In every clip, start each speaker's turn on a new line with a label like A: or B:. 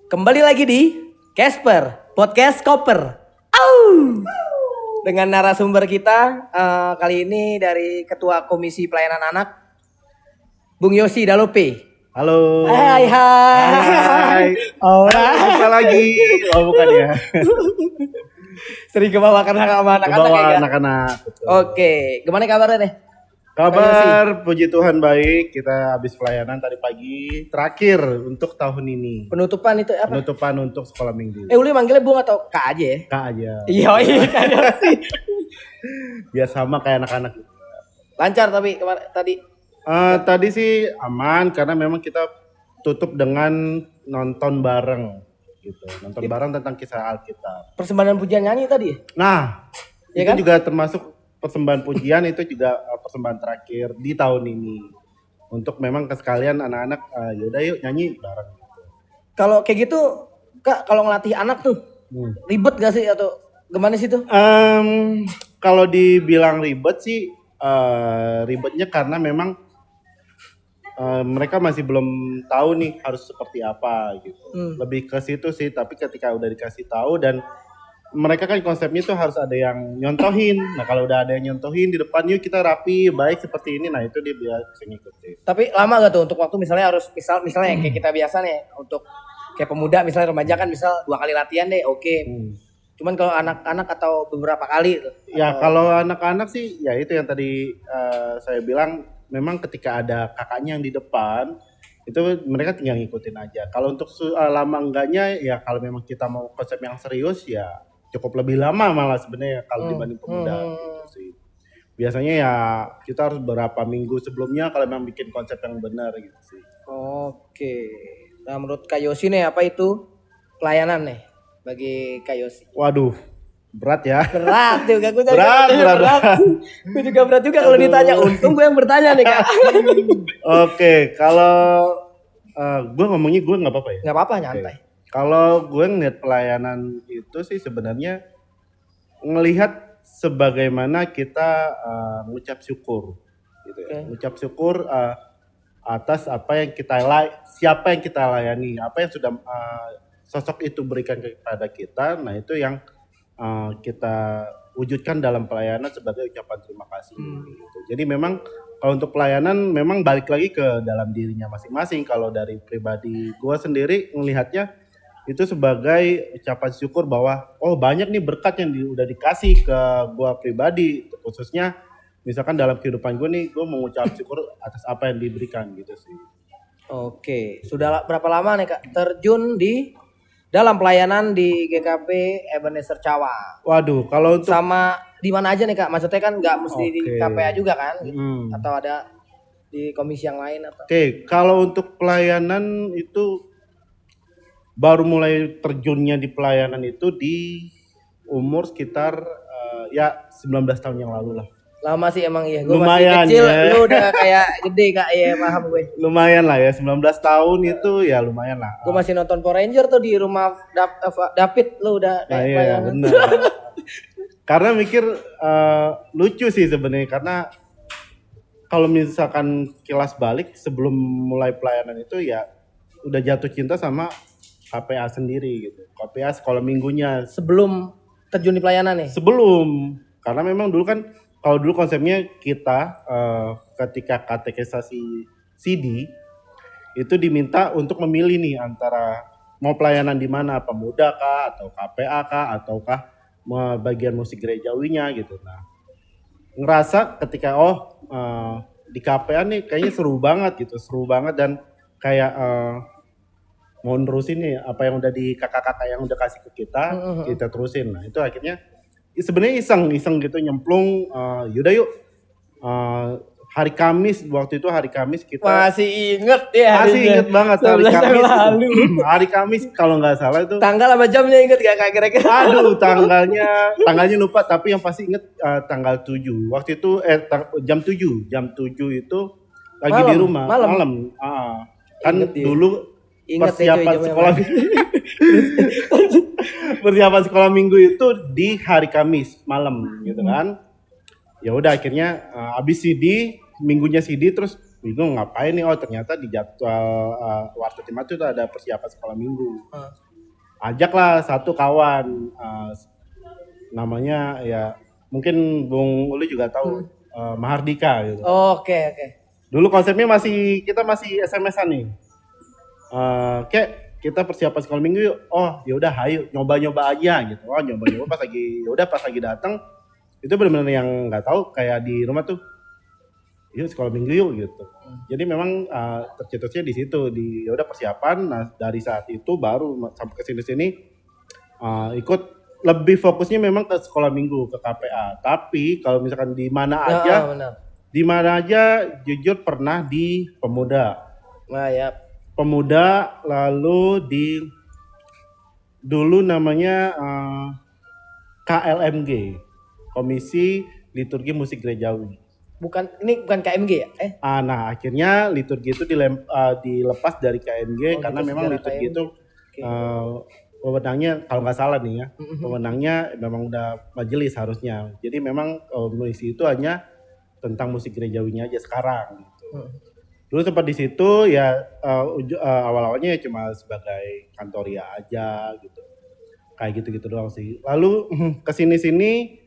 A: Kembali lagi di Casper Podcast Koper. Au! Dengan narasumber kita kali ini dari Ketua Komisi Pelayanan Anak, Bung Yosi Dalope.
B: Halo.
A: Hai.
B: Hai.
A: Oh,
B: Apa lagi? Oh, bukan ya.
A: sering kebawa karena sama anak-anak
B: Kebawa
A: ya.
B: anak-anak.
A: Oke, gimana kabarnya nih?
B: Kabar puji Tuhan baik. Kita habis pelayanan tadi pagi. Terakhir untuk tahun ini.
A: Penutupan itu apa?
B: Penutupan untuk sekolah minggu.
A: Uli manggilnya Bung atau Kak aja ya?
B: Kak aja.
A: Iya, Kak Yosi.
B: Ya sama kayak anak-anak.
A: Lancar tapi tadi.
B: Tadi sih aman karena memang kita tutup dengan nonton bareng gitu. Nonton bareng tentang kisah Alkitab.
A: Persembahan pujian nyanyi tadi.
B: Nah,
A: Ya
B: itu
A: kan?
B: juga termasuk persembahan pujian, itu juga persembahan terakhir di tahun ini. Untuk memang sekalian anak-anak yaudah yuk nyanyi bareng.
A: Kalau kayak gitu, Kak, kalau ngelatih anak tuh ribet gak sih atau gimana sih tuh?
B: Kalau dibilang ribet sih ribetnya karena memang mereka masih belum tahu nih harus seperti apa gitu. Lebih ke situ sih, tapi ketika udah dikasih tahu dan mereka kan konsepnya tuh harus ada yang nyontohin. Nah kalau udah ada yang nyontohin di depan, yuk kita rapi, baik seperti ini. Nah itu dia bisa ngikutin.
A: Tapi lama gak tuh untuk waktu misalnya harus misalnya kayak kita biasa nih untuk kayak pemuda misalnya remaja kan misal 2 kali latihan deh, oke. Cuman kalau anak-anak atau beberapa kali tuh.
B: Ya kalau anak-anak sih ya itu yang tadi saya bilang, memang ketika ada kakaknya yang di depan itu mereka tinggal ngikutin aja. Kalau untuk lama enggaknya ya kalau memang kita mau konsep yang serius ya cukup lebih lama malah sebenarnya kalau dibanding pemuda gitu sih. Biasanya ya kita harus beberapa minggu sebelumnya kalau memang bikin konsep yang benar gitu sih.
A: Oke. Nah menurut Kak Yosi nih apa itu pelayanan nih bagi Kak Yosi?
B: Waduh, berat ya.
A: Berat juga gue
B: Berat.
A: Gue juga berat juga kalau ditanya. Untung gue yang bertanya nih Kak.
B: Oke, kalau gue ngomongnya gue nggak apa-apa ya.
A: Nggak apa-apa, nyantai.
B: Kalau gue ngeliat pelayanan itu sih sebenarnya ngelihat sebagaimana kita mengucap syukur, gitu ya. Mengucap syukur atas apa yang siapa yang kita layani, apa yang sudah sosok itu berikan kepada kita. Nah itu yang kita wujudkan dalam pelayanan sebagai ucapan terima kasih. Gitu. Jadi memang kalau untuk pelayanan memang balik lagi ke dalam dirinya masing-masing. Kalau dari pribadi gue sendiri melihatnya itu sebagai ucapan syukur bahwa oh banyak nih berkat yang udah dikasih ke gue pribadi, khususnya misalkan dalam kehidupan gue nih, gue mengucap syukur atas apa yang diberikan gitu sih.
A: Oke, sudah berapa lama nih Kak terjun di dalam pelayanan di GKP Ebenezer Cawang?
B: Waduh, kalau untuk
A: sama di mana aja nih Kak? Maksudnya kan nggak mesti di KPA juga kan? Atau ada di komisi yang lain atau?
B: Oke, kalau untuk pelayanan itu baru mulai terjunnya di pelayanan itu di umur sekitar ya 19 tahun yang lalu lah.
A: Lama sih emang iya. Gue masih
B: Lumayan
A: kecil,
B: ya.
A: lu udah kayak gede Kak, ya paham gue.
B: Lumayan lah ya, 19 tahun itu ya lumayan lah.
A: Gue masih nonton Power Ranger tuh di rumah David, lu udah
B: Nah, iya benar. Karena mikir lucu sih sebenarnya, karena kalau misalkan kilas balik sebelum mulai pelayanan itu ya udah jatuh cinta sama KPA sendiri gitu. KPA sekolah minggunya.
A: Sebelum terjun di pelayanan nih?
B: Sebelum. Karena memang dulu kan, kalau dulu konsepnya kita ketika katekisasi CD, itu diminta untuk memilih nih antara mau pelayanan di mana, pemuda kah, atau KPA kah, ataukah bagian musik gerejawinya gitu. Nah, ngerasa ketika di KPA nih kayaknya seru banget gitu, seru banget dan kayak mau nerusin nih apa yang udah di kakak-kakak yang udah kasih ke kita terusin. Nah itu akhirnya sebenarnya iseng gitu nyemplung, yaudah yuk hari Kamis, waktu itu hari Kamis kita
A: masih inget ya?
B: Masih inget banget hari Kamis
A: lalu.
B: Hari Kamis kalau nggak salah itu
A: tanggal sama jamnya inget gak Kak kira-kira?
B: Aduh tanggalnya lupa, tapi yang pasti inget tanggal 7 waktu itu jam 7 itu lagi di rumah malam. Kan dulu persiapan sekolah persiapan sekolah minggu itu di hari Kamis malam gitu kan. Ya udah akhirnya abis CD, minggunya CD terus bingung ngapain nih, oh ternyata di jadwal Warta Timah itu ada persiapan sekolah minggu. Ajaklah satu kawan, namanya ya mungkin Bung Uli juga tahu, Mahardika gitu.
A: Oke.
B: Dulu konsepnya kita masih SMS-an nih. Kayak kita persiapan sekolah minggu yuk. Oh, ya udah ayo nyoba-nyoba aja gitu. Oh, nyoba-nyoba pas lagi datang itu benar-benar yang nggak tahu, kayak di rumah tuh yuk sekolah minggu yuk gitu. Jadi memang tercetusnya di situ, ya udah persiapan. Nah, dari saat itu baru sampai ke sini ikut lebih fokusnya memang ke sekolah minggu, ke KPA. Tapi kalau misalkan di mana aja jujur pernah di pemuda.
A: Nah, ya.
B: Pemuda, lalu dulu namanya KLMG, Komisi Liturgi Musik Gerejawi.
A: Ini bukan KMG ya?
B: Nah akhirnya liturgi itu dilepas dari KMG karena memang liturgi KMG itu wewenangnya kalau nggak salah nih ya, wewenangnya memang udah majelis harusnya. Jadi memang komisi itu hanya tentang musik gerejawinya aja sekarang. Gitu. Dulu sempat di situ ya, awal-awalnya ya cuma sebagai kantoria aja gitu, kayak gitu-gitu doang sih. Lalu kesini-sini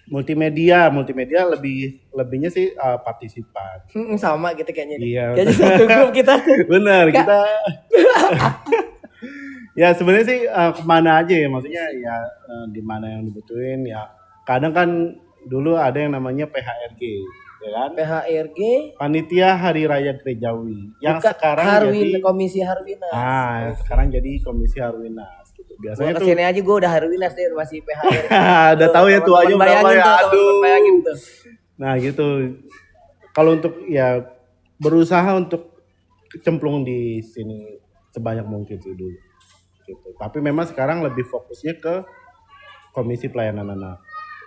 B: multimedia lebihnya sih partisipan.
A: Sama gitu kayaknya.
B: Iya.
A: Kayaknya satu grup kita.
B: Benar kita. Ya sebenarnya sih kemana aja ya, maksudnya ya di mana yang dibutuhin ya. Kadang kan dulu ada yang namanya PHRG. Ya kan?
A: PHRG,
B: Panitia Hari Raya Gerejawi, yang sekarang jadi
A: Komisi Harwinas.
B: Sekarang jadi Komisi Harwinas. Gitu. Biasanya
A: tuh kesini aja gue udah Harwinas deh, masih PHRG.
B: Udah tahu ya tuanya berapa ya,
A: bayangin tuh.
B: Nah gitu. Kalau untuk ya berusaha untuk kecemplung di sini sebanyak mungkin sih dulu. Gitu. Tapi memang sekarang lebih fokusnya ke Komisi Pelayanan Anak.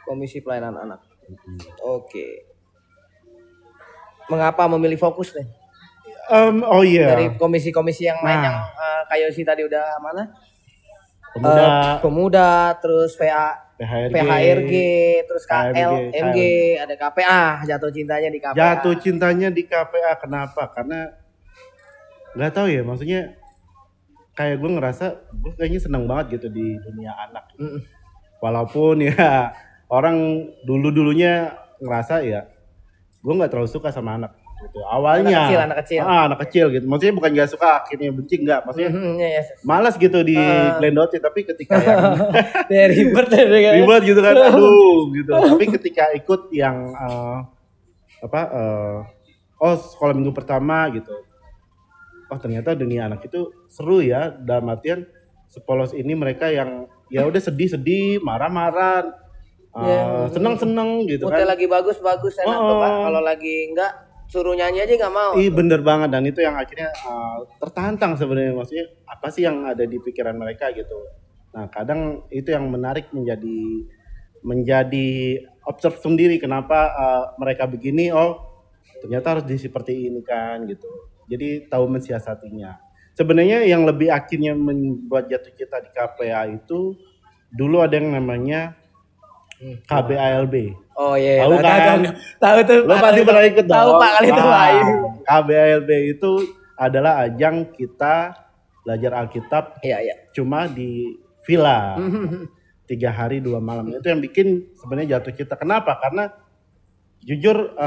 A: Komisi Pelayanan Anak. Oke. Mengapa memilih fokus nih? Dari komisi-komisi yang lain yang Kak Yosi tadi udah mana? Pemuda, terus PHRG, terus KLMG, ada KPA, jatuh cintanya di KPA.
B: Jatuh cintanya di KPA, kenapa? Karena nggak tahu ya, maksudnya kayak gue ngerasa gue kayaknya seneng banget gitu di dunia anak. Walaupun ya orang dulunya ngerasa ya gue nggak terlalu suka sama anak gitu awalnya.
A: Anak kecil
B: gitu, maksudnya bukan nggak suka akhirnya benci, nggak, maksudnya malas gitu di glendotin. Tapi ketika yang ribet gitu kan, aduh gitu. Tapi ketika ikut yang sekolah minggu pertama gitu, ternyata dunia anak itu seru ya, dalam artian sepolos ini mereka yang ya udah sedih marah-marah, seneng gitu kan.
A: Lagi bagus enak tuh Pak. Kalau lagi enggak suruh nyanyi aja nggak mau.
B: Bener banget, dan itu yang akhirnya tertantang sebenarnya, maksudnya apa sih yang ada di pikiran mereka gitu. Nah kadang itu yang menarik menjadi observe sendiri kenapa mereka begini. Ternyata harus seperti ini kan gitu. Jadi tahu mensiasatinya. Sebenarnya yang lebih akhirnya membuat jatuh cinta di KPA itu dulu ada yang namanya KBALB.
A: Oh iya.
B: Tahu kan?
A: Tahu tuh.
B: Lo pasti pernah ikut dong.
A: Tahu Pak kali itu Pak.
B: KBALB itu adalah ajang kita belajar Alkitab.
A: Iya.
B: Cuma di villa. 3 hari 2 malam. Itu yang bikin sebenarnya jatuh cinta. Kenapa? Karena jujur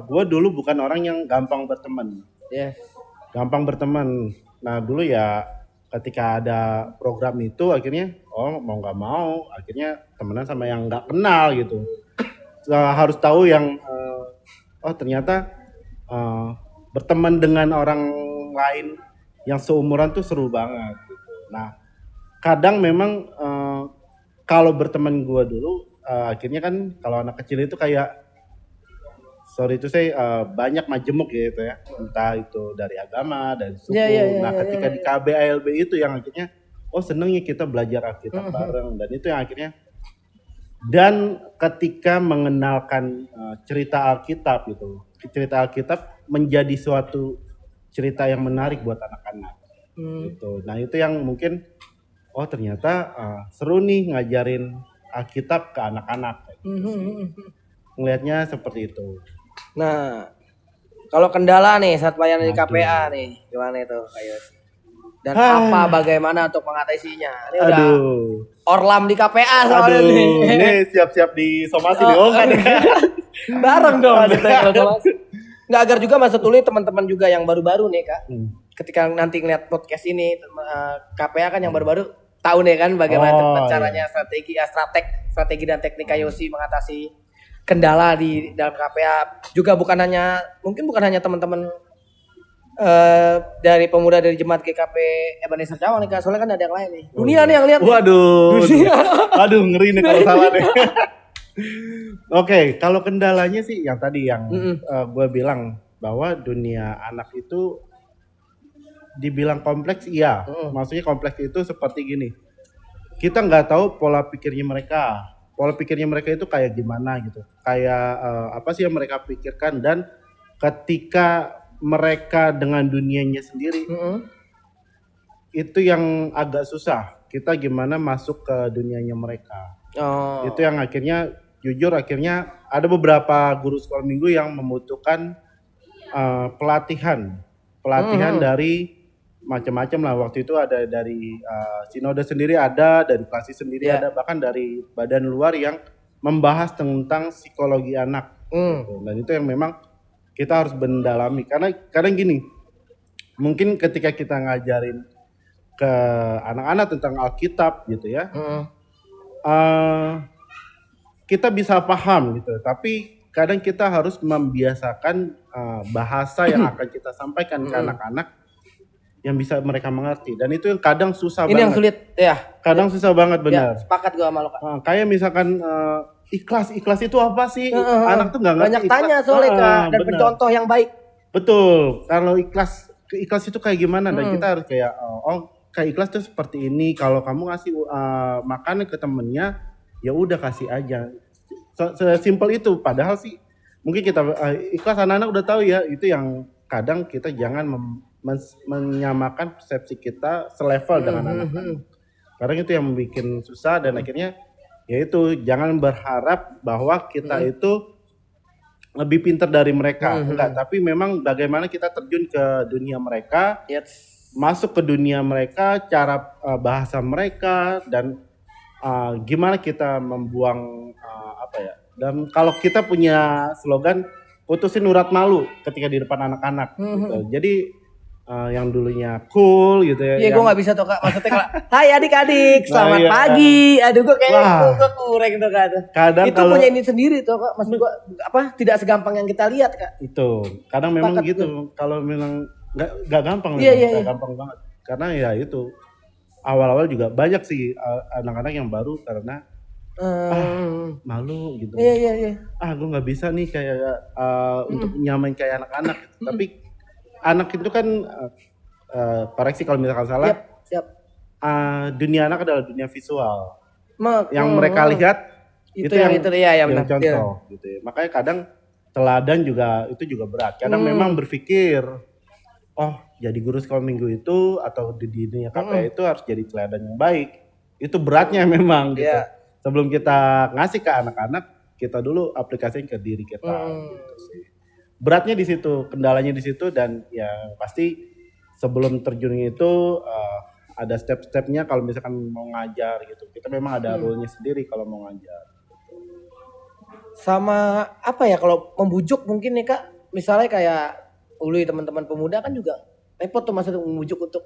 B: gue dulu bukan orang yang gampang berteman. Gampang berteman. Nah dulu ya ketika ada program itu akhirnya mau nggak mau akhirnya temenan sama yang nggak kenal gitu. Harus tahu yang ternyata berteman dengan orang lain yang seumuran tuh seru banget gitu. Nah kadang memang kalau berteman gue dulu akhirnya kan kalau anak kecil itu kayak banyak majemuk gitu ya, entah itu dari agama, dari suku. Ketika di KBALB itu yang akhirnya senengnya kita belajar Alkitab bareng, dan itu yang akhirnya, dan ketika mengenalkan cerita Alkitab gitu, cerita Alkitab menjadi suatu cerita yang menarik buat anak-anak gitu. Nah itu yang mungkin ternyata seru nih ngajarin Alkitab ke anak-anak gitu. Ngelihatnya seperti itu.
A: Nah, Kalau kendala nih saat pelayanan di
B: Aduh.
A: KPA nih, gimana itu Kak Yosi? Dan apa bagaimana untuk mengatasinya? Ini udah
B: Aduh.
A: Orlam di KPA soalnya
B: Aduh,
A: nih.
B: ini siap-siap disomasi nih. Oh, kan.
A: Bareng dong kita kalau nggak, agar juga Mas Tuli teman-teman juga yang baru-baru nih Kak. Ketika nanti ngeliat podcast ini KPA kan yang baru-baru tahu nih kan bagaimana caranya strategi dan teknik Kak Yosi mengatasi kendala di dalam KPA. Juga bukan hanya teman-teman dari pemuda dari jemaat GKP Ebenezer Cawang nih Kak, soalnya kan ada yang lain nih. Dunia nih yang lihat.
B: Waduh. Aduh, ngeri nih kalau salah nih. Oke, kalau kendalanya sih yang tadi yang gue bilang bahwa dunia anak itu dibilang kompleks, iya. Maksudnya kompleks itu seperti gini. Kita nggak tahu pola pikirnya mereka. Pola pikirnya mereka itu kayak gimana gitu. Kayak apa sih yang mereka pikirkan, dan ketika mereka dengan dunianya sendiri itu yang agak susah. Kita gimana masuk ke dunianya mereka. Itu yang akhirnya jujur ada beberapa guru sekolah minggu yang membutuhkan pelatihan dari macam-macam lah. Waktu itu ada dari sinode sendiri, ada dari klasik sendiri, ada bahkan dari badan luar yang membahas tentang psikologi anak. Gitu. Dan itu yang memang kita harus mendalami, karena kadang gini, mungkin ketika kita ngajarin ke anak-anak tentang Alkitab gitu ya, kita bisa paham gitu, tapi kadang kita harus membiasakan bahasa yang akan kita sampaikan ke anak-anak yang bisa mereka mengerti, dan itu yang kadang susah banget. Ini yang
A: sulit ya.
B: Kadang susah banget, benar.
A: Ya, sepakat gue sama lo Kak.
B: Kayak misalkan ikhlas itu apa sih? Anak tuh nggak ngerti.
A: Banyak tanya soalnya Kak, dan contoh yang baik.
B: Betul. Kalau ikhlas itu kayak gimana? Dan kita harus kayak kayak ikhlas tuh seperti ini. Kalau kamu ngasih makanan ke temennya, ya udah kasih aja. Sesimpel itu. Padahal sih mungkin kita ikhlas, anak-anak udah tahu ya. Itu yang kadang kita jangan menyamakan persepsi kita selevel dengan anak-anak. Karena itu yang membuat susah, dan akhirnya yaitu jangan berharap bahwa kita itu lebih pintar dari mereka. Enggak, tapi memang bagaimana kita terjun ke dunia mereka, masuk ke dunia mereka, cara bahasa mereka, dan gimana kita membuang apa ya. Dan kalau kita punya slogan putusin urat malu ketika di depan anak-anak gitu. Jadi yang dulunya cool gitu ya.
A: Iya, gue nggak bisa tuh Kak. Maksudnya kalau hai adik-adik, selamat pagi. Aduh, gue kayak gue kurang tuh Kak. Kadang itu punya ini sendiri tuh Kak. Maksud gue tidak segampang yang kita lihat Kak.
B: Itu kadang memang gitu. Kalau memang nggak gampang, nggak gampang banget. Karena ya itu awal-awal juga banyak sih anak-anak yang baru karena malu gitu.
A: Iya.
B: Gue nggak bisa nih kayak untuk nyamain kayak anak-anak. Tapi anak itu kan koreksi kalau misalkan salah. Siap. Dunia anak adalah dunia visual. Yang mereka lihat itu yang contoh gitu ya. Makanya kadang teladan juga itu juga berat. Kadang memang berpikir jadi guru sekolah minggu itu atau di dunia KPA itu harus jadi teladan yang baik. Itu beratnya memang gitu. Sebelum kita ngasih ke anak-anak, kita dulu aplikasiin ke diri kita gitu sih. Beratnya di situ, kendalanya di situ, dan ya pasti sebelum terjunnya itu ada step-stepnya. Kalau misalkan mau ngajar gitu, kita memang ada rule-nya sendiri kalau mau ngajar.
A: Sama apa ya, kalau membujuk mungkin nih Kak, misalnya kayak ului teman-teman pemuda kan juga repot tuh maksudnya membujuk untuk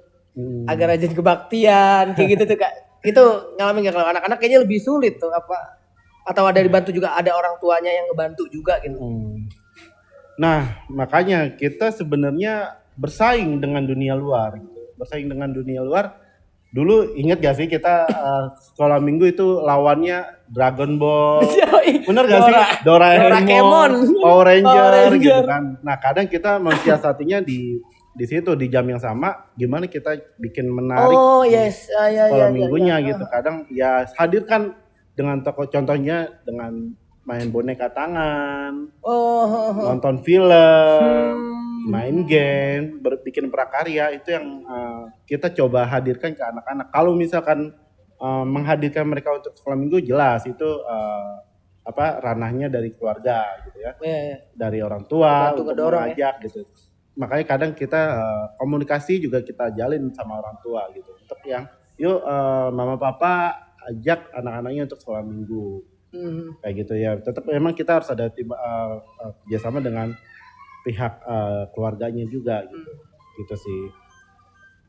A: agar rajin kebaktian kayak gitu tuh Kak. Itu ngalamin nggak? Kalau anak-anak kayaknya lebih sulit tuh apa? Atau ada dibantu juga, ada orang tuanya yang ngebantu juga gitu.
B: Nah, makanya kita sebenarnya bersaing dengan dunia luar gitu. Bersaing dengan dunia luar. Dulu inget gak sih kita sekolah minggu itu lawannya Dragon Ball. Bener gak sih? Doraemon, Power Ranger gitu kan. Nah, kadang kita mensiasatinya di situ, di jam yang sama, gimana kita bikin menarik sekolah minggunya gitu. Kadang ya hadirkan dengan tokoh, contohnya dengan main boneka tangan, nonton film, main game, bikin prakarya. Itu yang kita coba hadirkan ke anak-anak. Kalau misalkan menghadirkan mereka untuk sekolah minggu, jelas itu ranahnya dari keluarga gitu ya,
A: Iya, iya.
B: dari orang tua
A: Bantu
B: untuk
A: ngedorong ya.
B: mengajak gitu. Makanya kadang kita komunikasi juga kita jalin sama orang tua gitu. Untuk yang yuk mama papa ajak anak-anaknya untuk sekolah minggu kayak gitu ya. Tetap memang kita harus ada kerjasama dengan pihak keluarganya juga gitu. Gitu sih.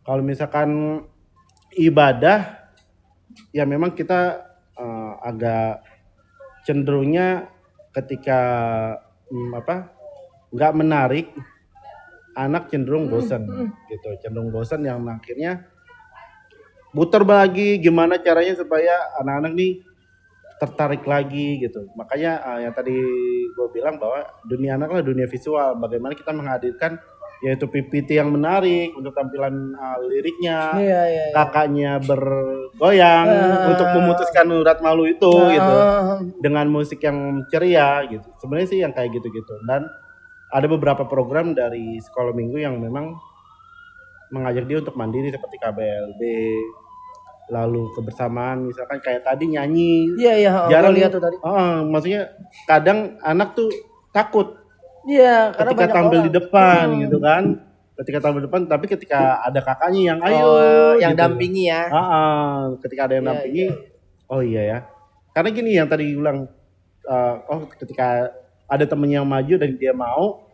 B: Kalau misalkan ibadah ya memang kita agak cenderungnya ketika nggak menarik, anak cenderung bosan gitu, cenderung bosan yang akhirnya muter lagi gimana caranya supaya anak-anak nih tertarik lagi gitu. Makanya yang tadi gue bilang bahwa dunia anak lah dunia visual, bagaimana kita menghadirkan yaitu PPT yang menarik untuk tampilan liriknya,
A: Iya, iya, iya.
B: kakaknya bergoyang untuk memutuskan urat malu itu gitu dengan musik yang ceria gitu. Sebenarnya sih yang kayak gitu-gitu. Dan ada beberapa program dari sekolah minggu yang memang mengajak dia untuk mandiri seperti KBLB, lalu kebersamaan misalkan kayak tadi nyanyi.
A: Iya, iya.
B: Jarang
A: Gua lihat tuh tadi.
B: maksudnya kadang anak tuh takut
A: Iya, karena
B: ketika
A: banyak
B: tampil
A: orang.
B: di depan gitu kan. Ketika tampil di depan, tapi ketika ada kakaknya yang ayo
A: yang
B: gitu.
A: dampingi ya.
B: Ketika ada yang
A: Iya,
B: dampingi,
A: iya.
B: oh iya ya. Karena gini yang tadi bilang, ketika ada temen yang maju dan dia mau,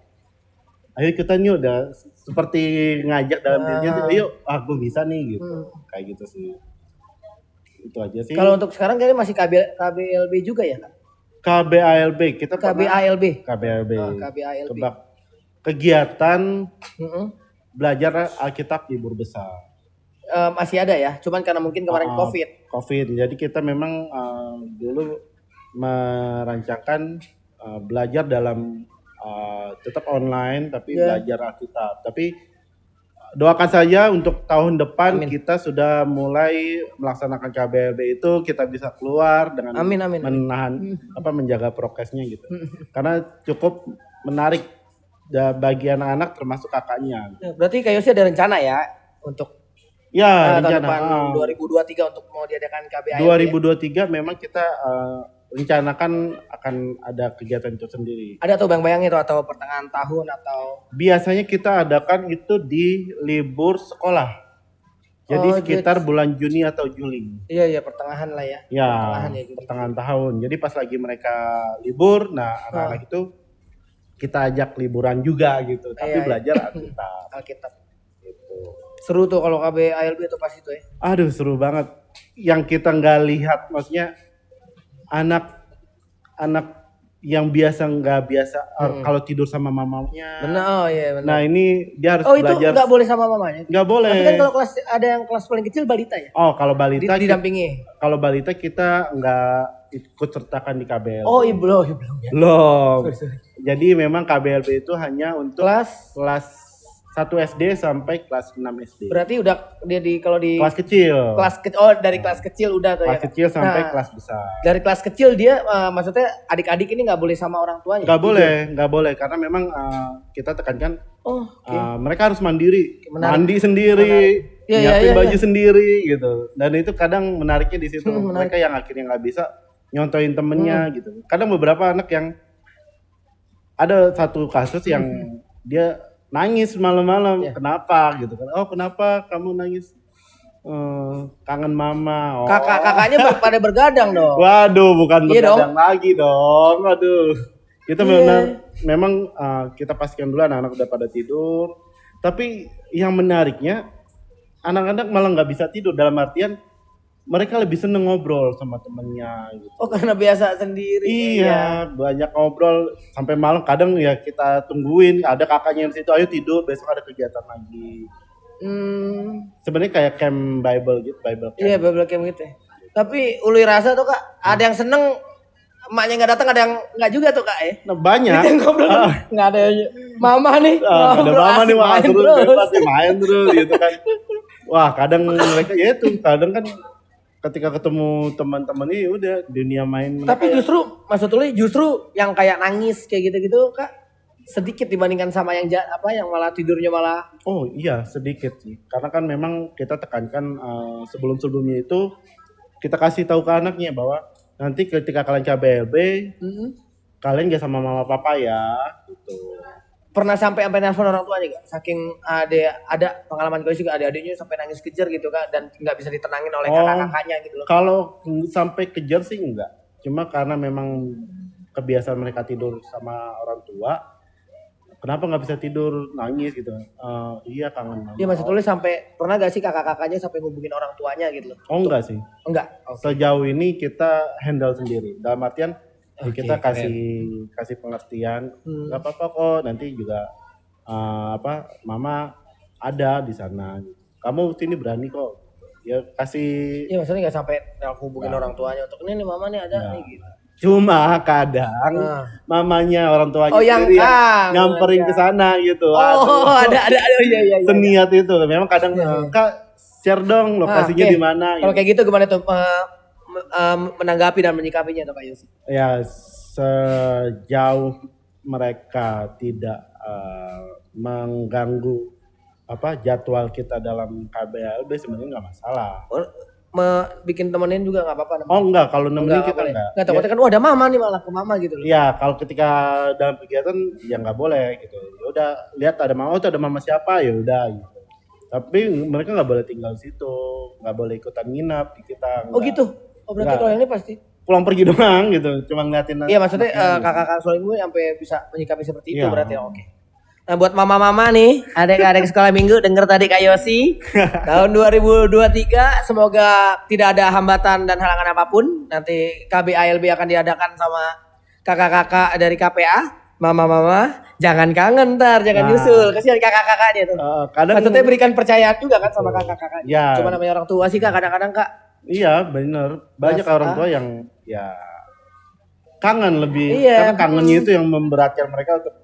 B: ayo kita nih udah seperti ngajak dalam dirinya, ayo aku bisa nih gitu. Kayak gitu sih. Itu aja sih.
A: Kalau untuk sekarang kayaknya masih KBLB juga ya, Kak?
B: KBALB kita
A: KBALB.
B: KBALB.
A: KBALB.
B: Kegiatan belajar Alkitab libur besar.
A: Masih ada ya, cuman karena mungkin kemarin COVID.
B: Jadi kita memang dulu merancangkan belajar dalam tetap online tapi belajar Alkitab. Tapi doakan saja untuk tahun depan kita sudah mulai melaksanakan KBLB itu kita bisa keluar dengan menahan menjaga prokesnya gitu. Karena cukup menarik bagi anak-anak termasuk kakaknya.
A: Berarti Kak Yosi ada rencana ya untuk
B: rencana
A: tahun depan 2023 untuk mau diadakan KBLB.
B: 2023 memang kita rencanakan akan ada kegiatan itu sendiri.
A: Ada tuh bayang-bayang itu atau pertengahan tahun atau?
B: Biasanya kita adakan itu di libur sekolah. Jadi sekitar bulan Juni atau Juli.
A: Iya pertengahan lah ya.
B: Ya, pertengahan tahun. Jadi pas lagi mereka libur, nah anak-anak itu kita ajak liburan juga gitu. Tapi belajar
A: Alkitab. Gitu. Seru tuh kalau KBALB itu pas itu ya.
B: Aduh seru banget. Yang kita nggak lihat, maksudnya anak yang nggak biasa kalau tidur sama mamanya.
A: Benar, benar.
B: Nah ini dia harus
A: Oh
B: belajar.
A: itu nggak boleh sama mamanya?
B: Nggak boleh.
A: Tapi kan kalau ada yang kelas paling kecil balita ya?
B: Oh kalau balita
A: didampingi.
B: Kalau balita kita nggak ikut sertakan di KBLB.
A: Oh belum.
B: Sorry. Jadi memang KBLB itu hanya untuk kelas 1 SD sampai kelas 6 SD.
A: Berarti udah dia kalau di
B: kelas kecil.
A: Dari kelas kecil udah tuh
B: kelas kecil sampai kelas besar.
A: Dari kelas kecil dia maksudnya adik-adik ini nggak boleh sama orang tuanya.
B: Nggak boleh karena memang kita tekankan mereka harus mandiri. Mandi sendiri, nyiapin baju sendiri gitu. Dan itu kadang menariknya di situ. Mereka yang akhirnya nggak bisa nyontoin temennya gitu. Kadang beberapa anak yang ada satu kasus yang dia nangis malam-malam. Kenapa gitu kan? Oh kenapa kamu nangis? Kangen mama.
A: Kakaknya pada bergadang dong.
B: Waduh, bukan bergadang lagi dong. Waduh. Kita memang kita pastikan dulu anak-anak udah pada tidur. Tapi yang menariknya anak-anak malah nggak bisa tidur, dalam artian mereka lebih seneng ngobrol sama temennya gitu.
A: Oh karena biasa sendiri.
B: Iya, banyak ngobrol sampai malam. Kadang ya kita tungguin ada kakaknya yang situ, ayo tidur, besok ada kegiatan lagi. Sebenarnya kayak camp Bible gitu, Bible camp.
A: Iya, Bible camp gitu. Tapi Uli rasa tuh Kak, ada yang seneng emaknya nggak datang, ada yang nggak juga tuh Kak ya.
B: Nah, banyak.
A: Nggak ada mama nih.
B: Ada mama nih main terus gitu kan. Wah, kadang mereka ya itu, kadang kan ketika ketemu teman-teman ini udah dunia main.
A: Tapi maksud Uli justru yang kayak nangis kayak gitu-gitu Kak sedikit dibandingkan sama yang yang malah tidurnya malah.
B: Oh iya sedikit sih, karena kan memang kita tekankan sebelum-sebelumnya itu kita kasih tahu ke anaknya bahwa nanti ketika kalian KBLB kalian gak sama mama papa ya gitu.
A: Pernah sampai nelfon orang tuanya gak? Saking ada pengalaman gue juga, adik-adiknya sampai nangis kejar gitu kan, dan nggak bisa ditenangin oleh kakak-kakaknya gitu loh.
B: Kalau sampai kejar sih enggak, cuma karena memang kebiasaan mereka tidur sama orang tua, kenapa nggak bisa tidur, nangis gitu. Iya kangen mama.
A: Iya maksud tulis sampai pernah gak sih kakak-kakaknya sampai ngubungin orang tuanya gitu loh?
B: Oh enggak sih.
A: Enggak.
B: Sejauh ini kita handle sendiri. Dalam artian kita
A: keren.
B: kasih pengertian, nggak apa-apa kok, nanti juga mama ada di sana. Kamu sini berani kok. Ya kasih.
A: Iya maksudnya nggak sampai hubungin orang tuanya untuk ini nih mama nih ada nih gitu.
B: Cuma kadang mamanya orang tuanya
A: yang
B: nyamperin ke sana gitu.
A: Ada iya.
B: Seniat itu. Memang kadang Kak share dong lokasinya di mana.
A: Kalau kayak gitu gimana tuh menanggapi dan menyikapinya tuh Kak Yosi?
B: Ya sejauh mereka tidak mengganggu jadwal kita dalam KBLB sebenarnya nggak masalah.
A: Bikin temenin juga nggak apa-apa.
B: Oh enggak, kalau nemenin kita enggak.
A: Nggak takutnya kan ada mama nih malah ke mama gitu loh.
B: Iya, kalau ketika dalam kegiatan ya nggak boleh gitu. Ya udah lihat ada mama, tuh ada mama siapa ya udah gitu. Tapi mereka nggak boleh tinggal di situ, nggak boleh ikutan nginap di kita.
A: Oh gitu. Oh berarti kalau ini pasti
B: pulang pergi doang gitu, cuma ngeliatin.
A: Iya maksudnya kakak-kakak soalnya gue sampai bisa menyikapi seperti itu berarti oke. Nah buat mama-mama nih, adik-adik sekolah minggu denger tadi Kak Yosi. Tahun 2023 semoga tidak ada hambatan dan halangan apapun. Nanti KBALB akan diadakan sama kakak-kakak dari KPA. Mama-mama jangan kangen ntar, jangan nyusul. Kasihan kakak-kakaknya tuh. Maksudnya berikan percayaan juga kan sama kakak-kakaknya.
B: Ya.
A: Cuma namanya orang tua sih Kak, kadang-kadang Kak.
B: Iya bener, banyak orang tua yang ya kangen lebih. Karena kangennya itu yang memberatkan mereka untuk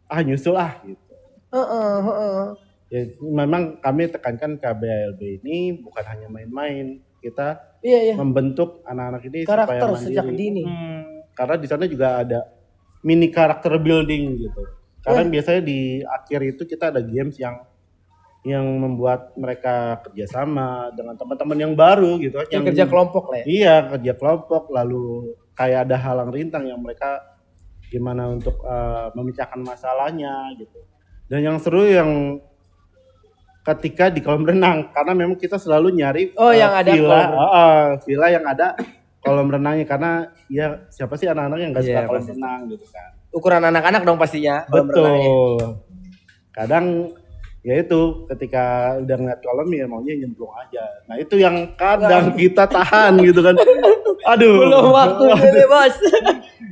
B: nyusul gitu. Ya, memang kami tekankan KBLB ini bukan hanya main-main, kita membentuk anak-anak ini
A: karakter
B: supaya mandiri.
A: Sejak dini.
B: Karena di sana juga ada mini karakter building gitu. Karena biasanya di akhir itu kita ada games yang membuat mereka kerjasama dengan teman-teman yang baru gitu.
A: Yang kerja kelompok lah ya.
B: Iya, kerja kelompok, lalu kayak ada halang rintang yang mereka gimana untuk memecahkan masalahnya gitu. Dan yang seru yang ketika di kolam renang, karena memang kita selalu nyari
A: yang ada
B: villa yang ada kolam renangnya, karena ya siapa sih anak-anak yang nggak suka kolam renang gitu kan.
A: Ukuran anak-anak dong pastinya kolam renangnya.
B: Kadang ya itu ketika udah ngeliat kolam ya maunya nyemplung aja. Nah itu yang kadang kita tahan gitu kan. Aduh.
A: Belum waktunya nih bos.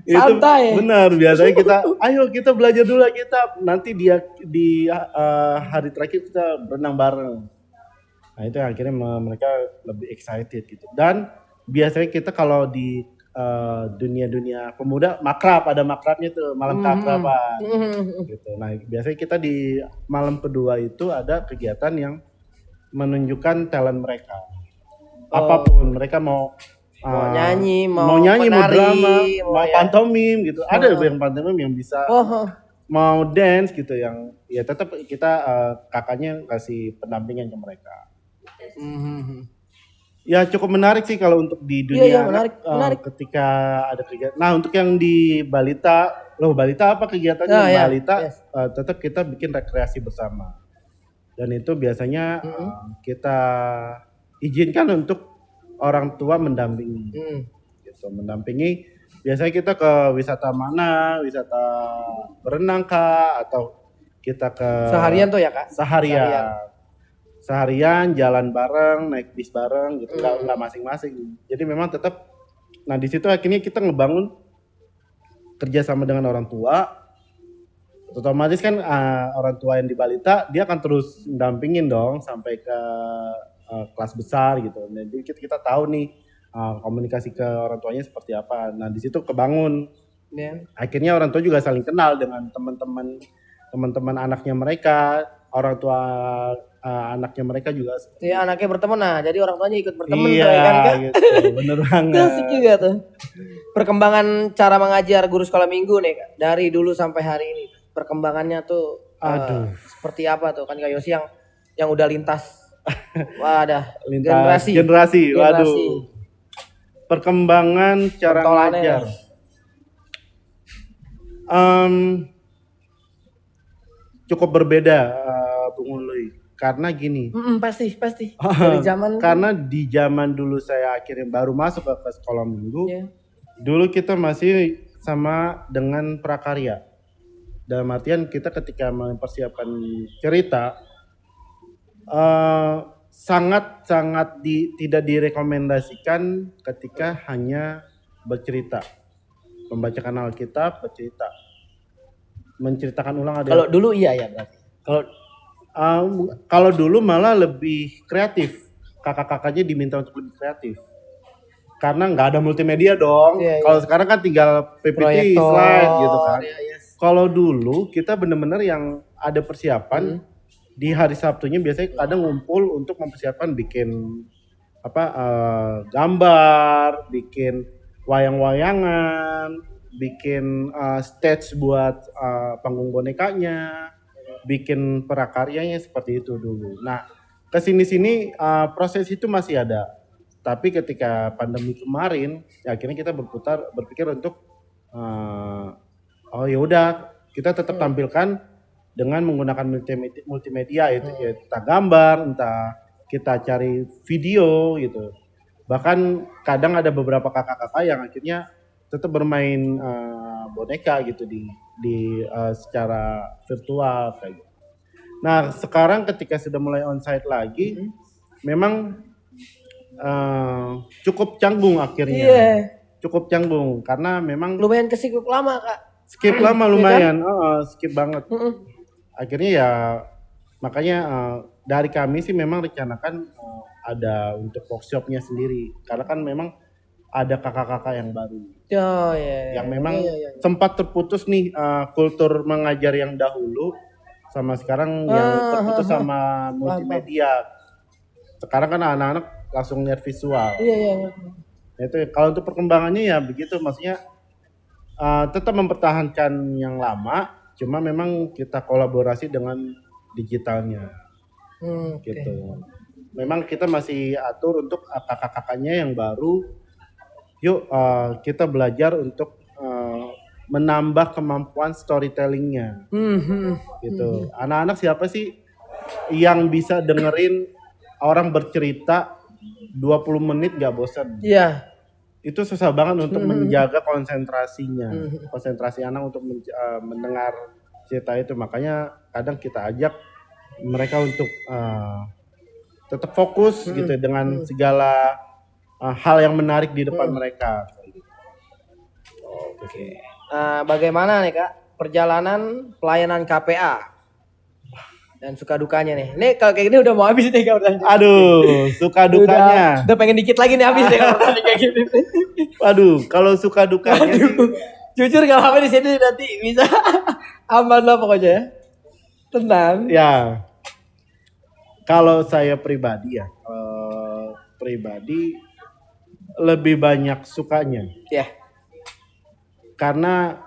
A: Santai.
B: Itu benar, biasanya kita belajar dulu kita. Nanti di hari terakhir kita berenang bareng. Nah itu yang akhirnya mereka lebih excited gitu. Dan biasanya kita kalau di dunia pemuda ada makrabnya tuh, malam keakraban gitu. Nah biasanya kita di malam kedua itu ada kegiatan yang menunjukkan talent mereka, apapun mereka mau
A: nyanyi,
B: mau drama, mau pantomim gitu. Ada yang pantomim yang bisa mau dance gitu, yang ya tetap kita kakaknya kasih pendampingan ke mereka. Ya cukup menarik sih kalau untuk di dunia
A: menarik.
B: Ketika ada kegiatan. Nah untuk yang di Balita apa kegiatannya? Balita tetap kita bikin rekreasi bersama. Dan itu biasanya kita izinkan untuk orang tua mendampingi. Gitu, mendampingi. Biasanya kita ke wisata mana, wisata berenang kah, atau kita ke
A: seharian tuh ya Kak?
B: Seharian jalan bareng, naik bis bareng gitu, nggak masing-masing. Jadi memang tetap, nah di situ akhirnya kita ngebangun kerjasama dengan orang tua. Otomatis kan orang tua yang di Balita dia akan terus mendampingin dong sampai ke kelas besar gitu. Jadi kita tahu nih komunikasi ke orang tuanya seperti apa. Nah di situ kebangun. Akhirnya orang tua juga saling kenal dengan teman-teman anaknya mereka, orang tua anaknya mereka juga.
A: Iya anaknya berteman, nah jadi orang tuanya ikut berteman
B: iya,
A: kan Kak?
B: Gitu, bener banget.
A: Asik juga tuh. Perkembangan cara mengajar guru sekolah minggu nih Kak, dari dulu sampai hari ini. Perkembangannya tuh seperti apa tuh kan Kak Yosi yang udah lintas. Generasi.
B: Waduh. Perkembangan cara
A: Pentolannya.
B: ngajar. Em, cukup berbeda, Bung Ului. Karena gini,
A: Pasti. Dari zaman
B: karena di zaman dulu saya akhirnya baru masuk ke sekolah minggu,
A: ya.
B: dulu kita masih sama dengan prakarya. Dalam artian kita ketika mempersiapkan cerita, sangat tidak direkomendasikan ketika hanya bercerita, membacakan Alkitab, bercerita, menceritakan ulang ada.
A: Kalau dulu iya ya berarti.
B: Kalau dulu malah lebih kreatif, kakak-kakaknya diminta untuk lebih kreatif, karena nggak ada multimedia dong.
A: Iya,
B: Kalau sekarang kan tinggal PPT,
A: Proyektor,
B: slide gitu kan.
A: iya, yes.
B: Kalau dulu kita bener-bener yang ada persiapan. Di hari Sabtunya biasanya kadang ngumpul untuk mempersiapkan bikin gambar, bikin wayang-wayangan, bikin stage buat panggung bonekanya, bikin prakaryanya seperti itu dulu. Nah, kesini-sini proses itu masih ada. Tapi ketika pandemi kemarin, ya akhirnya kita berpikir untuk oh ya udah kita tetap tampilkan dengan menggunakan multimedia itu ya, entah gambar, entah kita cari video gitu. Bahkan kadang ada beberapa kakak-kakak yang akhirnya tetap bermain boneka gitu di secara virtual kayak gitu. Nah, sekarang ketika sudah mulai onsite lagi, memang cukup canggung akhirnya.
A: Iya.
B: Cukup canggung karena memang
A: Lumayan kesikuk lama, Kak.
B: skip lama
A: Iya
B: lumayan, skip banget.
A: Mm-mm.
B: Akhirnya ya makanya dari kami sih memang rencanakan ada untuk workshopnya sendiri karena kan memang ada kakak-kakak yang baru
A: Oh iya.
B: yang memang
A: Iya.
B: sempat terputus nih kultur mengajar yang dahulu sama sekarang yang terputus sama multimedia. Sekarang kan anak-anak langsung lihat visual.
A: Iya.
B: Itu kalau untuk perkembangannya ya begitu, maksudnya tetap mempertahankan yang lama. Cuma memang kita kolaborasi dengan digitalnya, gitu. Memang kita masih atur untuk kakak-kakaknya yang baru. Yuk kita belajar untuk menambah kemampuan storytellingnya, gitu. Anak-anak siapa sih yang bisa dengerin orang bercerita 20 menit gak bosan?
A: Iya.
B: Itu susah banget untuk menjaga konsentrasinya, konsentrasi anak untuk mendengar cerita itu. Makanya kadang kita ajak mereka untuk tetap fokus gitu dengan segala hal yang menarik di depan mereka.
A: Oke. Bagaimana nih Kak perjalanan pelayanan KPA dan suka dukanya nih? Ini kalau kayak gini udah mau habis nih Kak.
B: Aduh, suka dukanya.
A: Udah pengen dikit lagi nih habis nih kalau kayak gini.
B: Waduh, kalau suka dukanya sih,
A: jujur kalau apa di sini nanti bisa aman lah pokoknya ya. Tenang.
B: ya. Kalau saya pribadi ya, lebih banyak sukanya.
A: Ya.
B: Karena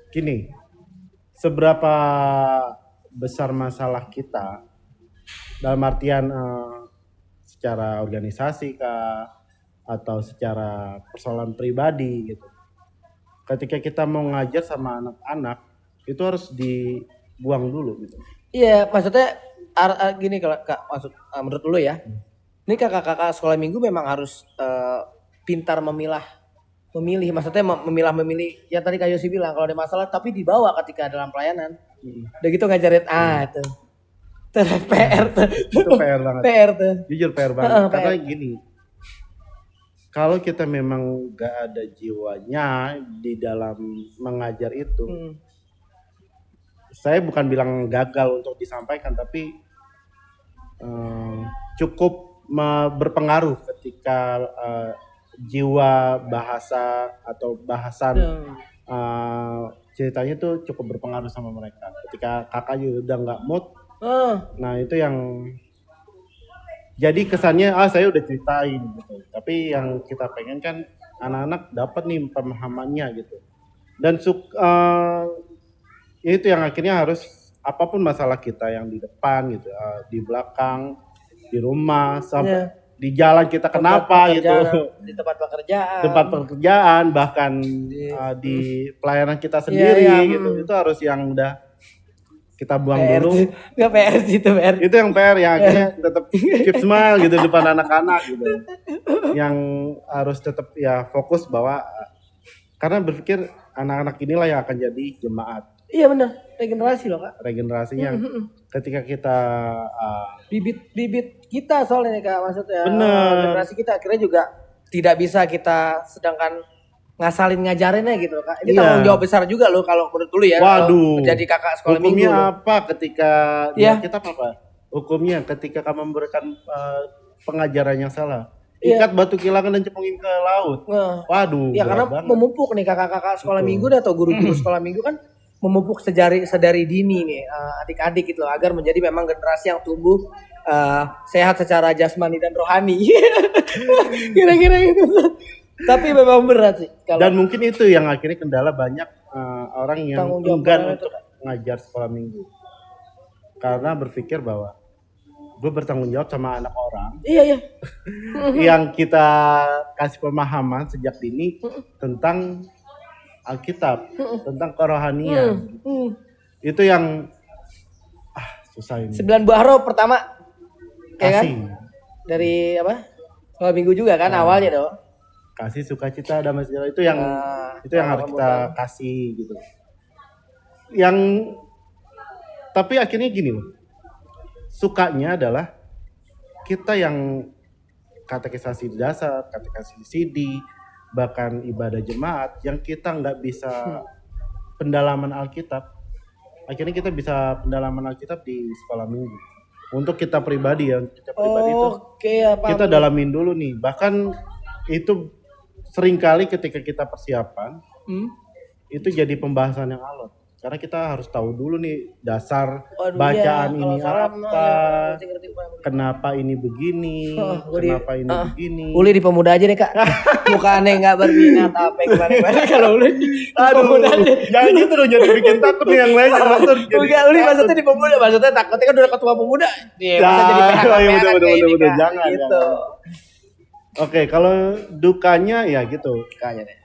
B: gini, seberapa besar masalah kita dalam artian secara organisasi kah atau secara persoalan pribadi gitu. Ketika kita mau ngajar sama anak-anak itu harus dibuang dulu gitu.
A: Iya, maksudnya gini kalau Kak maksud menurut lu ya. Ini kakak-kakak sekolah minggu memang harus pintar memilih, maksudnya memilih yang tadi Kak Yosi bilang kalau ada masalah tapi dibawa ketika dalam pelayanan. Udah gitu ngajarin itu. PR tuh.
B: Itu PR banget.
A: PR tuh.
B: Jujur PR banget. Karena gini, kalau kita memang gak ada jiwanya di dalam mengajar itu, saya bukan bilang gagal untuk disampaikan, tapi cukup berpengaruh ketika jiwa bahasa atau bahasan ceritanya tuh cukup berpengaruh sama mereka. Ketika kakaknya udah nggak mood, nah itu yang jadi kesannya saya udah ceritain gitu. Tapi yang kita pengen kan anak-anak dapat nih pemahamannya gitu. Dan itu yang akhirnya harus apapun masalah kita yang di depan gitu, di belakang, di rumah di jalan kita kenapa gitu,
A: di tempat pekerjaan,
B: bahkan di pelayanan kita sendiri gitu. Itu harus yang udah kita buang
A: PR
B: dulu.
A: Nggak PR sih itu PR.
B: Itu yang PR ya, akhirnya tetap keep smile gitu depan anak-anak gitu. Yang harus tetap ya fokus bahwa karena berpikir anak-anak inilah yang akan jadi jemaat.
A: Iya benar, regenerasi loh Kak.
B: Regenerasinya ketika kita
A: bibit kita soalnya Kak, maksudnya
B: bener.
A: generasi kita akhirnya juga tidak bisa kita sedangkan ngasalin ngajarinnya gitu Kak. Ini
B: Iya.
A: tanggung jawab besar juga loh kalau menurut dulu ya.
B: Waduh.
A: Jadi kakak sekolah
B: Hukumnya
A: minggu.
B: apa ketika
A: Iya.
B: kita apa? Hukumnya ketika kamu memberikan pengajaran yang salah.
A: Iya.
B: Ikat batu kilangan dan cempungin ke laut.
A: Nah,
B: Waduh.
A: ya karena
B: berat banget.
A: memupuk nih kakak-kakak sekolah minggu atau guru-guru sekolah minggu kan memupuk sedari dini nih adik-adik gitu loh, agar menjadi memang generasi yang tumbuh sehat secara jasmani dan rohani. Kira-kira gitu. Tapi memang berat sih.
B: Dan mungkin itu yang akhirnya kendala banyak orang yang
A: Tanggung jawab
B: enggan
A: orang
B: untuk ngajar sekolah minggu. Karena berpikir bahwa gue bertanggung jawab sama anak orang.
A: Iya.
B: Yang kita kasih pemahaman sejak dini tentang Alkitab, tentang kerohanian. Itu yang susah ini.
A: 9 buah roh pertama. Ya kan?
B: Kasih.
A: Dari apa? Sekolah minggu juga kan awalnya dong.
B: Kasih, sukacita, damai sejahtera itu yang harus kita kasih gitu. Yang tapi akhirnya gini loh. Sukanya adalah kita yang katekisasi dasar, katekisasi CD, bahkan ibadah jemaat yang kita nggak bisa pendalaman Alkitab. Akhirnya kita bisa pendalaman Alkitab di sekolah minggu. Untuk kita pribadi ya, kita dalamin dulu nih. Bahkan itu seringkali ketika kita persiapan itu jadi pembahasan yang alot. Karena kita harus tahu dulu nih dasar bacaan ini apa, kenapa ini begini, kenapa ini begini.
A: Uli di pemuda aja deh Kak. Muka aneh nggak berminat apa gimana kalau Uli.
B: Aduh, jangan gitu dong, jadi bikin takut nih yang lain.
A: Enggak, Uli maksudnya di pemuda, maksudnya takutnya kan udah ketua pemuda. Dia bisa jadi PHK
B: betul, jangan.
A: Gitu.
B: Oke, kalau dukanya ya gitu.
A: Dukanya deh.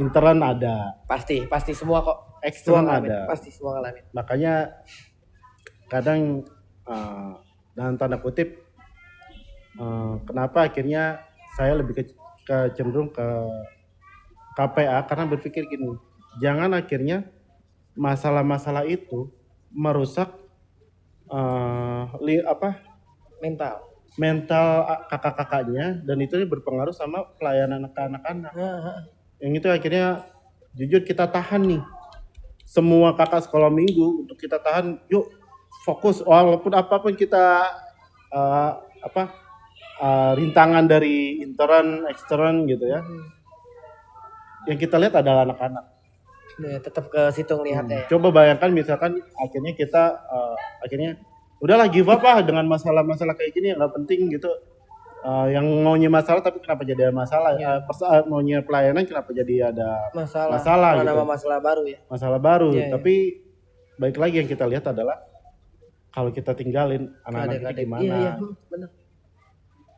B: Intern ada.
A: Pasti semua kok.
B: Ekstern ada.
A: Pasti semua ngalamin.
B: Makanya kadang dalam tanda kutip kenapa akhirnya saya lebih cenderung ke KPA karena berpikir gini, jangan akhirnya masalah-masalah itu merusak mental kakak-kakaknya dan itu berpengaruh sama pelayanan ke anak-anak. Yang itu akhirnya jujur kita tahan nih. Semua kakak sekolah minggu untuk kita tahan, yuk fokus walaupun apapun kita rintangan dari intern, ekstern gitu ya. Yang kita lihat adalah anak-anak.
A: Ya, tetap ke situ ngelihatnya. Ya.
B: Coba bayangkan misalkan akhirnya kita udahlah give up lah dengan masalah-masalah kayak gini yang nggak penting gitu. Yang maunya masalah tapi kenapa jadi ada masalah? Ya. Maunya pelayanan kenapa jadi ada masalah gitu.
A: Masalah baru ya.
B: Masalah baru, tapi baik lagi yang kita lihat adalah kalau kita tinggalin anak-anak kita gimana?
A: Iya, benar.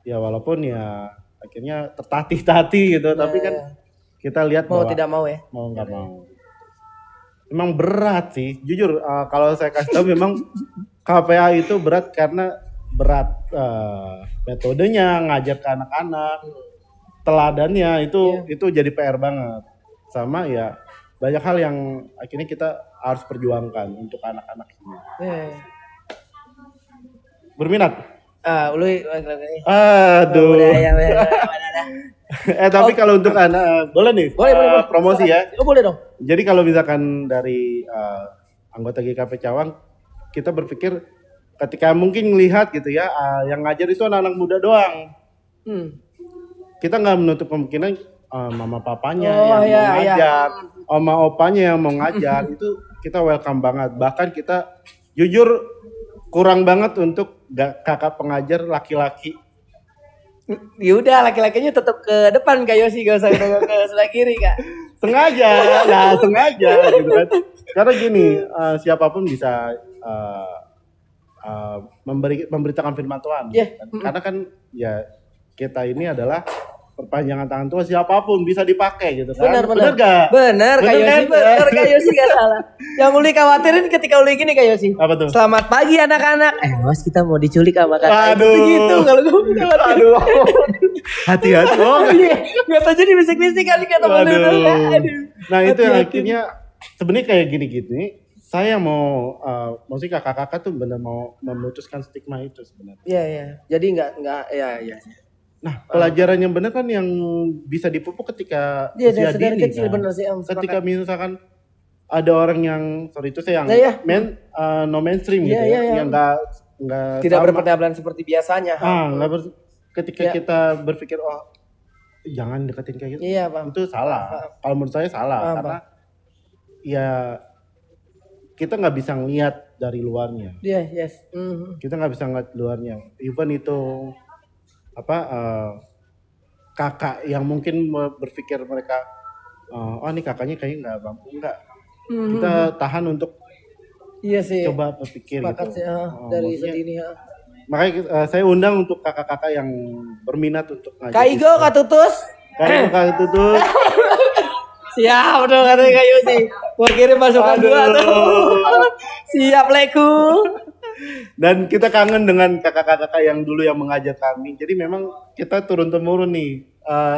B: Ya walaupun ya akhirnya tertatih-tatih gitu, tapi kan kita lihat
A: mau
B: bahwa
A: tidak mau ya.
B: Mau nggak mau. Memang berat sih, jujur kalau saya kasih tahu memang KPA itu berat karena berat metodenya ngajar ke anak-anak, teladannya itu jadi PR banget. Sama ya banyak hal yang akhirnya kita harus perjuangkan untuk anak-anak ini. Berminat?
A: Ului.
B: Aduh. Tapi kalau untuk anak boleh nih.
A: Boleh.
B: Promosi ya.
A: Boleh dong.
B: Jadi kalau misalkan dari anggota GKP Cawang kita berpikir ketika mungkin melihat gitu ya, yang ngajar itu anak-anak muda doang. Kita nggak menutup kemungkinan mama papanya yang mau ngajar, oma opanya yang mau ngajar itu kita welcome banget. Bahkan kita jujur kurang banget untuk kakak pengajar laki-laki.
A: Yaudah laki-lakinya tetap ke depan Kak Yosi, gak usah ke sebelah kiri Kak.
B: Sengaja gitu kan. Karena gini, siapapun bisa memberitakan firman Tuhan.
A: Yeah.
B: Karena kan ya kita ini adalah perpanjangan tangan tua, siapapun bisa dipakai gitu kan.
A: Benar.
B: Gak?
A: Benar Kak Yosi, benar Kak Yosi gak salah. Yang Uli khawatirin ketika Uli gini Kak Yosi.
B: Apa tuh?
A: Selamat pagi anak-anak. Mas kita mau diculik sama kakak.
B: Aduh.
A: Gitu kalau gue khawatir.
B: Aduh. Hati-hati. Oh.
A: Iya, gak tau jadi bisik-bisik kali kata teman dulu. Aduh.
B: Nah itu yang
A: Hati-hati.
B: akhirnya sebenarnya kayak gini-gini. Saya mau, maksudnya kakak-kakak tuh benar mau memutuskan stigma itu sebenarnya.
A: Iya. Jadi nggak ya.
B: Nah, pelajaran yang benar kan yang bisa dipupuk ketika
A: Iya,
B: usia
A: dari
B: dini
A: kecil
B: kan.
A: benar sih Om.
B: Ketika misalkan ada orang yang sorry itu saya yang
A: Iya.
B: no mainstream gitu
A: Iya.
B: yang nggak
A: Tidak
B: sama.
A: berpenampilan seperti biasanya.
B: Ketika
A: Iya.
B: kita berpikir oh jangan deketin kayak gitu.
A: Iya, Bang.
B: Itu salah. Kalau menurut saya salah
A: Paham,
B: karena ya kita nggak bisa ngelihat dari luarnya.
A: Iya, yes. Mhm.
B: Kita nggak bisa ngeliat luarnya. Even itu kakak yang mungkin berpikir mereka oh ini kakaknya kayaknya nggak mampu, enggak. Kita tahan untuk
A: Iya sih.
B: coba berpikir
A: Sepakat
B: gitu.
A: sih dari
B: Maksudnya,
A: sedini.
B: makanya saya undang untuk kakak-kakak yang berminat untuk ngajak
A: Kak Igo, Kak Tutus.
B: kakak itu tuh
A: Siap dong katanya Kak Yosi. Mau kirim masukan dua tuh. Siap Leku.
B: dan kita kangen dengan kakak-kakak yang dulu yang mengajar kami. Jadi memang kita turun temurun nih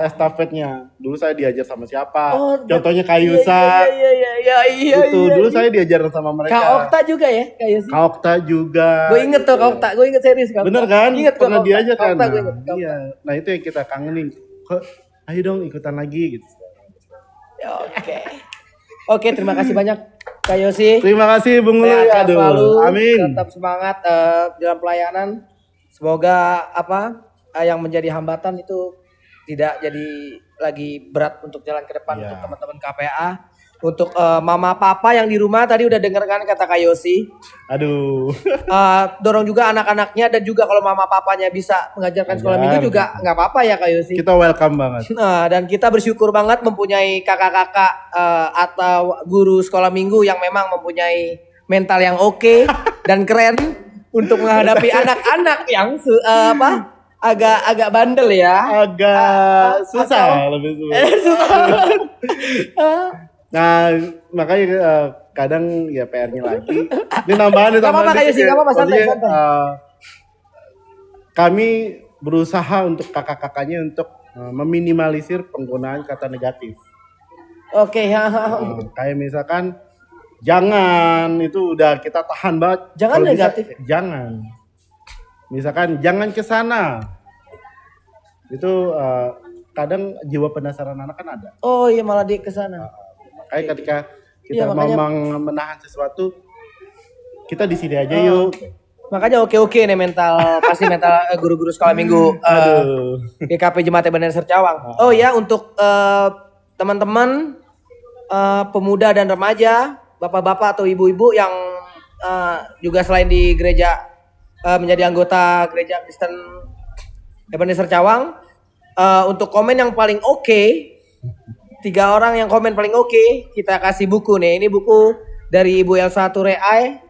B: estafetnya. Dulu saya diajar sama siapa?
A: Oh,
B: Contohnya Kayusa.
A: Iya.
B: Itu dulu saya diajar sama mereka.
A: Kak Okta juga ya Kak Yosi.
B: Kak Okta juga.
A: Gue inget tuh Kak Okta. Gue inget serius Kak Okta.
B: Bener kan?
A: Inget gue
B: Pernah diajar kan?
A: Kak Okta gue inget. Kak Okta.
B: Iya. Nah itu yang kita kangenin. Kok ayo dong ikutan lagi gitu.
A: Oke, terima kasih banyak Kak Yosi.
B: Terima kasih Bung Uli.
A: Sehat
B: Aduh.
A: selalu.
B: Amin.
A: Tetap semangat dalam pelayanan. Semoga yang menjadi hambatan itu tidak jadi lagi berat untuk jalan ke depan
B: Iya.
A: untuk teman-teman KPA. Untuk mama papa yang di rumah tadi udah dengarkan kata Kak Yosi.
B: Aduh.
A: Dorong juga anak-anaknya dan juga kalau mama papanya bisa mengajarkan sekolah
B: Ajar.
A: minggu juga nggak apa-apa ya Kak Yosi.
B: Kita welcome banget.
A: Nah, dan kita bersyukur banget mempunyai kakak-kakak atau guru sekolah minggu yang memang mempunyai mental yang oke dan keren untuk menghadapi anak-anak yang agak bandel ya.
B: Agak susah lebih susah. Nah, makanya kadang ya PR-nya lagi. Ini nambahan.
A: Gak apa-apa Kak Yosi, gak apa-apa, santai.
B: Kami berusaha untuk kakak-kakaknya untuk meminimalisir penggunaan kata negatif.
A: Oke,
B: Kayak misalkan jangan, itu udah kita tahan banget.
A: Jangan
B: Kalau bisa,
A: negatif.
B: jangan. Misalkan jangan ke sana. Itu kadang jiwa penasaran anak kan ada.
A: Oh iya malah dia kesana.
B: Kayak ketika
A: Iya,
B: kita
A: makanya-
B: mau menahan sesuatu, kita di sini aja yuk.
A: Makanya oke nih pasti mental guru-guru sekolah minggu
B: Aduh.
A: GKP Jemaat Ebenezer Cawang. Oh ya untuk teman-teman pemuda dan remaja, bapak-bapak atau ibu-ibu yang juga selain di gereja menjadi anggota gereja Kristen Ebenezer Cawang, untuk komen yang paling oke, 3 orang yang komen paling oke, kita kasih buku nih. Ini buku dari Ibu Elsa Tureai,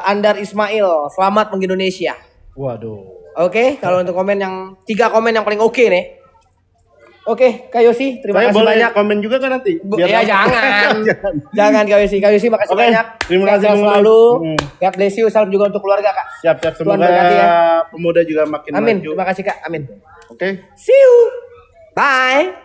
A: Andar Ismail, Selamat Mengindonesia.
B: Waduh.
A: Oke, kalau untuk komen yang 3 komen yang paling oke nih. Oke, Kak Yosi, terima
B: Saya
A: kasih
B: boleh
A: banyak.
B: komen juga kan nanti?
A: Ya jangan. Jangan Kak Yosi. Kak Yosi makasih
B: Oke,
A: banyak.
B: terima kasih
A: Sehat
B: Bung
A: selalu.
B: Uli.
A: God bless you. Salam juga untuk keluarga Kak.
B: Siap,
A: Tuhan
B: semoga
A: berkati ya.
B: pemuda juga makin
A: Amin.
B: maju.
A: Terima kasih Kak. Amin.
B: Oke.
A: See you. Bye.